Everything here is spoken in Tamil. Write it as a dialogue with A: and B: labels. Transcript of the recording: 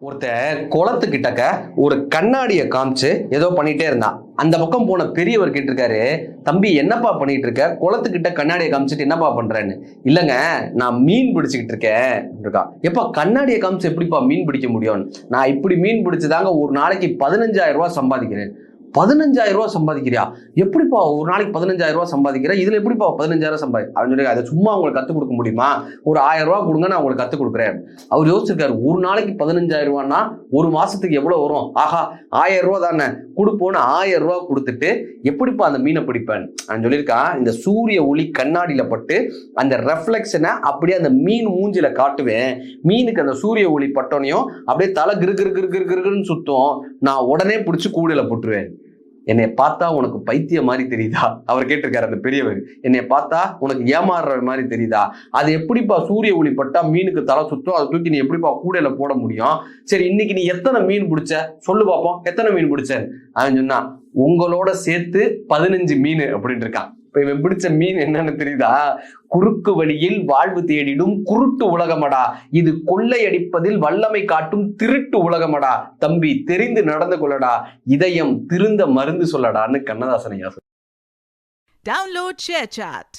A: ஒருத்தன் குளத்துக்கிட்டக்க ஒரு கண்ணாடியை காமிச்சு ஏதோ பண்ணிட்டே இருந்தான். அந்த பக்கம் போன பெரியவர் கேட்டிருக்காரு, தம்பி என்னப்பா பண்ணிட்டு இருக்க, குளத்துக்கிட்ட கண்ணாடியை காமிச்சிட்டு என்னப்பா பண்றேன்னு. இல்லைங்க, நான் மீன் பிடிச்சிக்கிட்டு இருக்கேன் இருக்கா. எப்பா கண்ணாடியை காமிச்சு எப்படிப்பா மீன் பிடிக்க முடியும்? நான் இப்படி மீன் பிடிச்சதாங்க ஒரு நாளைக்கு 15,000 ரூபாய் சம்பாதிக்கிறேன். 15,000 ரூபாய் சம்பாதிக்கிறியா? எப்படிப்பா ஒரு நாளைக்கு 15,000 ரூபாய் சம்பாதிக்கிற? இதுல எப்படிப்பா 15,000 சம்பாதி அப்படின்னு சொல்லி அதை சும்மா உங்களுக்கு கத்துக் கொடுக்க முடியுமா? ஒரு 1,000 ரூபாய் கொடுங்க, நான் உங்களுக்கு கத்துக் கொடுக்குறேன். அவர் யோசிச்சிருக்காரு, ஒரு நாளைக்கு 15,000 ரூபாய்னா ஒரு மாசத்துக்கு எவ்வளவு வரும்? ஆஹா, 1,000 ரூபாய் தானே கொடுப்போன்னு 1,000 ரூபாய் கொடுத்துட்டு எப்படிப்பா அந்த மீனை பிடிப்பேன் அப்படின்னு சொல்லியிருக்கான். இந்த சூரிய ஒளி கண்ணாடியில பட்டு அந்த ரெஃப்ளெக்ஷனை அப்படியே அந்த மீன் மூஞ்சில காட்டுவேன். மீனுக்கு அந்த சூரிய ஒளி பட்டோனையும் அப்படியே தலை கிரு கிரு கிரு கிரு கிருன்னு சுத்தும். நான் உடனே பிடிச்சி கூடையில போட்டுருவேன். என்னை பார்த்தா உனக்கு பைத்திய மாதிரி தெரியுதா? அவர் கேட்டிருக்காரு அந்த பெரியவர். என்னை பார்த்தா உனக்கு ஏமாறுற மாதிரி தெரியுதா? அது எப்படிப்பா சூரிய ஒளி பட்டா மீனுக்கு தலை சுத்தம், அதை தூக்கி நீ எப்படிப்பா கூடையில போட முடியும்? சரி, இன்னைக்கு நீ எத்தனை மீன் பிடிச்ச சொல்லு பார்ப்போம், எத்தனை மீன் பிடிச்ச அவன் சொன்னா, உங்களோட சேர்த்து 15 மீன் அப்படின்னு இருக்கான். இப்ப இவன் பிடிச்ச மீன் என்னன்னு தெரியுதா? குறுக்கு வழியில் வாழ்வு தேடிடும் குருட்டு உலகமடா, இது கொள்ளையடிப்பதில் வல்லமை காட்டும் திருட்டு உலகமடா, தம்பி தெரிந்து நடந்து கொள்ளடா, இதயம் திருந்த மருந்து சொல்லடான்னு கண்ணதாசன் ஐயா.
B: Download ShareChat.